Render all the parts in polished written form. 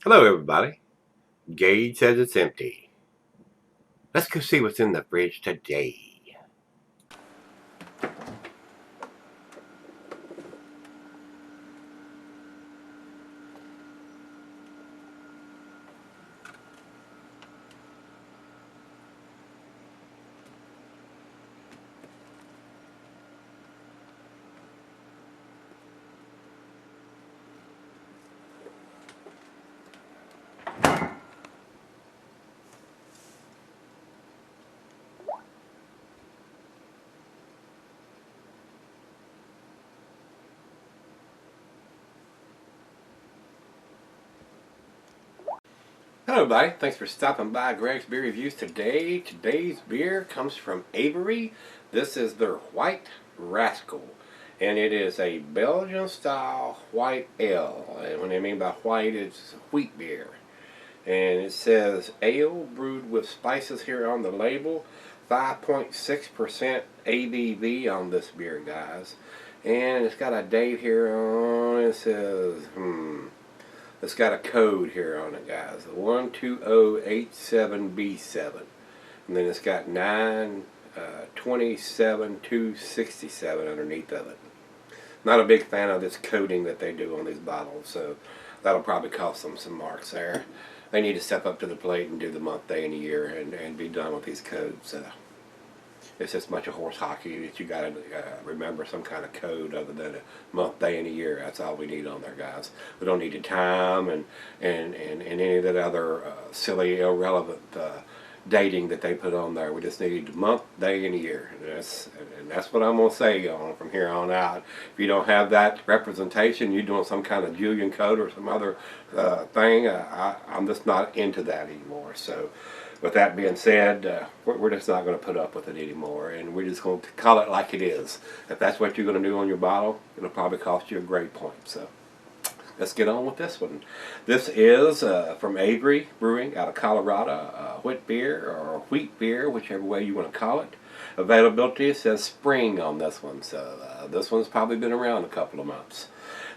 Hello, everybody. Gage says it's empty. Let's go see what's in the fridge today. Hello, everybody. Thanks for stopping by Gregsbeerreviews today. Today's beer comes from Avery. This is their White Rascal, and it is a Belgian-style white ale. And what I mean by white, it's wheat beer. And it says ale brewed with spices here on the label. 5.6% ABV on this beer, guys. And it's got a date here on it. It says, it's got a code here on it, guys. 12087B7. And then it's got 927-267 underneath of it. Not a big fan of this coding that they do on these bottles, so that'll probably cost them some marks there. They need to step up to the plate and do the month, day, and a year and be done with these codes. It's just a bunch of horse hockey that you got to remember some kind of code other than a month, day, and a year. That's all we need on there, guys. We don't need the time and any of that other silly, irrelevant dating that they put on there. We just need the month, day, and a year. And that's what I'm going to say on from here on out. If you don't have that representation, you're doing some kind of Julian code or some other thing, I'm just not into that anymore. So with that being said, we're just not going to put up with it anymore, and we're just going to call it like it is. If that's what you're going to do on your bottle, it'll probably cost you a grade point. So let's get on with this one. This is from Avery Brewing out of Colorado, wheat beer or wheat beer, whichever way you want to call it. Availability says spring on this one, so this one's probably been around a couple of months.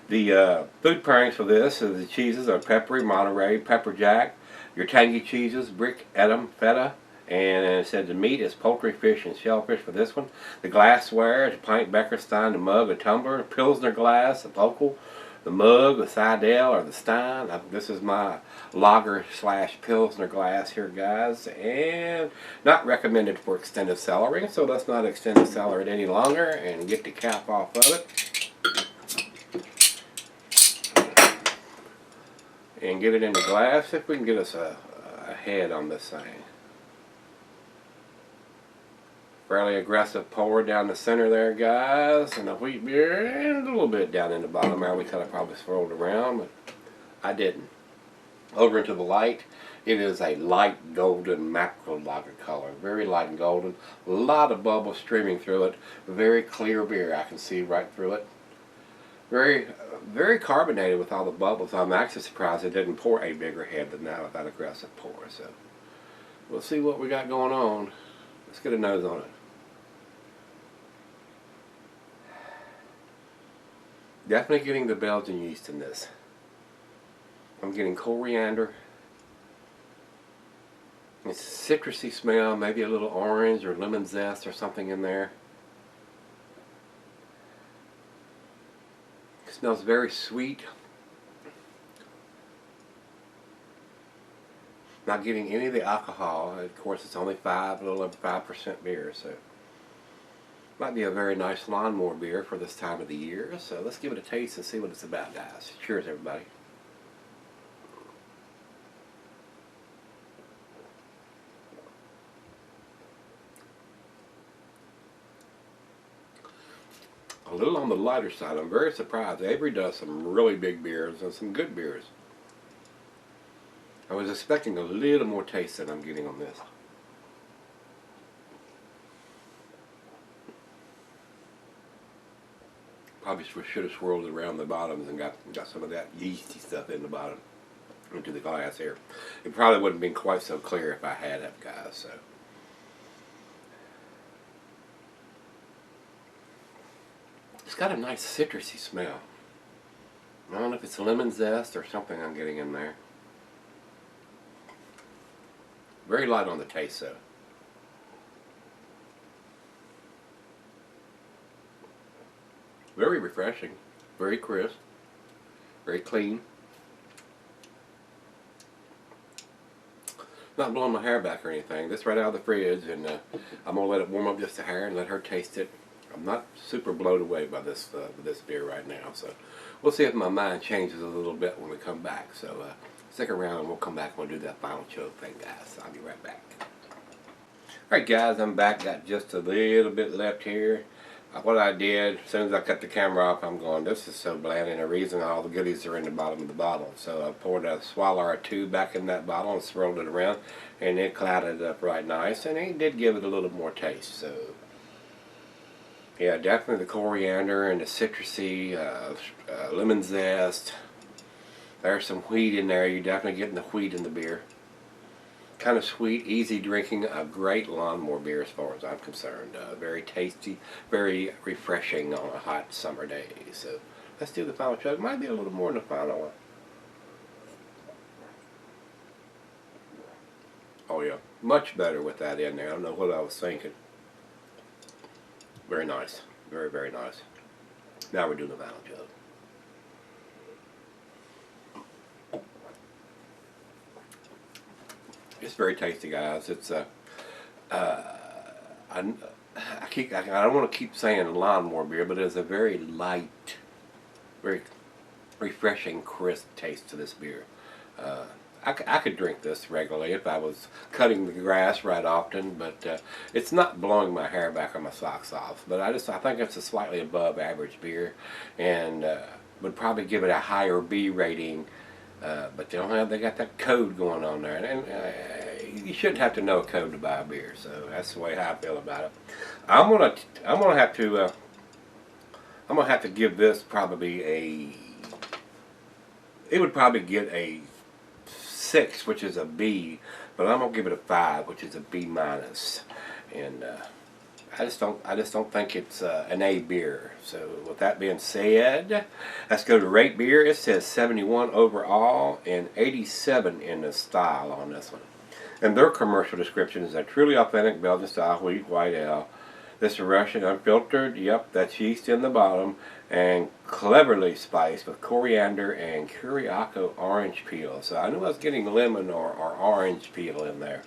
The food pairings for this is the cheeses are peppery, Monterey, pepper jack. Your tangy cheeses, brick, Edam, feta, and it said the meat is poultry, fish, and shellfish for this one. The glassware is a pint, becker, stein, a mug, a tumbler, a Pilsner glass, a vocal, the mug, the Seidel, or the stein. This is my lager slash Pilsner glass here, guys, and not recommended for extended cellaring, so let's not extend the cellar it any longer and get the cap off of it. And get it in the glass if we can get us a head on this thing. Fairly aggressive pour down the center there, guys, and the wheat beer, and a little bit down in the bottom there. We could have probably swirled around, but I didn't. Over into the light, it is a light golden mackerel lager color, very light and golden. A lot of bubbles streaming through it. Very clear beer, I can see right through it. Very carbonated with all the bubbles. I'm actually surprised it didn't pour a bigger head than that with that aggressive pour. So we'll see what we got going on. Let's get a nose on it. Definitely getting the Belgian yeast in this. I'm getting coriander. It's a citrusy smell, maybe a little orange or lemon zest or something in there. It smells very sweet. Not getting any of the alcohol. Of course, it's only a little over 5% beer, so might be a very nice lawnmower beer for this time of the year. So let's give it a taste and see what it's about, guys. Cheers, everybody. A little on the lighter side. I'm very surprised. Avery does some really big beers and some good beers. I was expecting a little more taste than I'm getting on this. Probably should have swirled it around the bottoms and got some of that yeasty stuff in the bottom into the glass here. It probably wouldn't have been quite so clear if I had it, guys. So it's got a nice citrusy smell. I don't know if it's lemon zest or something I'm getting in there. Very light on the taste though. Very refreshing, very crisp, very clean. Not blowing my hair back or anything. This right out of the fridge, and I'm gonna let it warm up just a hair and let her taste it. I'm not super blown away by this beer right now, so we'll see if my mind changes a little bit when we come back. So stick around and we'll come back and we'll do that final chug thing, guys. I'll be right back. Alright guys, I'm back. Got just a little bit left here. What I did, as soon as I cut the camera off, I'm going, this is so bland, and the reason all the goodies are in the bottom of the bottle. So I poured a swallow or two back in that bottle and swirled it around, and it clouded it up right nice, and it did give it a little more taste. So yeah, definitely the coriander and the citrusy, lemon zest. There's some wheat in there. You're definitely getting the wheat in the beer. Kind of sweet, easy drinking, a great lawnmower beer as far as I'm concerned. Very tasty, very refreshing on a hot summer day. So let's do the final chug. Might be a little more than the final one. Oh yeah, much better with that in there. I don't know what I was thinking. Very nice, very, very nice. Now we're doing the final chug. It's very tasty, guys. It's I don't want to keep saying lawnmower beer, but it's a very light, very refreshing, crisp taste to this beer. I could drink this regularly if I was cutting the grass right often, but it's not blowing my hair back or my socks off. But I think it's a slightly above average beer, and would probably give it a higher B rating. But they got that code going on there, and you shouldn't have to know a code to buy a beer. So that's the way I feel about it. I'm gonna have to give this probably it would probably get a 6, which is a B, but I'm gonna give it a 5, which is a B minus, and I just don't think it's an A beer. So with that being said, let's go to rate beer. It says 71 overall and 87 in the style on this one. And their commercial description is a truly authentic Belgian style wheat white ale. This is Russian unfiltered. Yep, that's yeast in the bottom, and cleverly spiced with coriander and Curiaco orange peel. So I knew I was getting lemon or orange peel in there,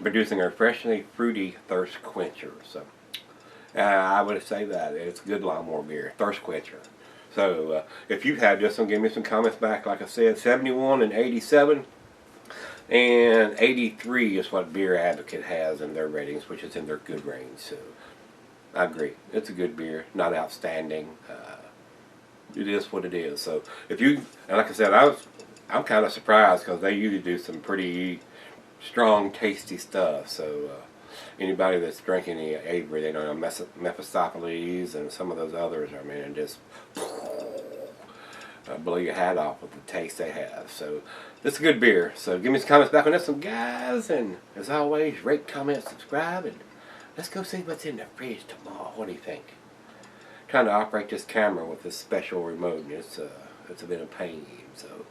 producing a refreshingly fruity thirst quencher. So I would say that it's a good lawnmower beer, thirst quencher. So if you have just some, give me some comments back. Like I said, 71 and 87, and 83 is what Beer Advocate has in their ratings, which is in their good range. So I agree, it's a good beer, not outstanding. It is what it is. So if you, and like I said, I'm kind of surprised because they usually do some pretty strong, tasty stuff. So anybody that's drinking the Avery, they know Mephistopheles and some of those others, I mean, just blow your hat off with the taste they have. So it's a good beer. So give me some comments back on this one, guys. And as always, rate, comment, subscribe, and let's go see what's in the fridge tomorrow. What do you think? Trying to operate this camera with this special remote, and it's a bit of pain. So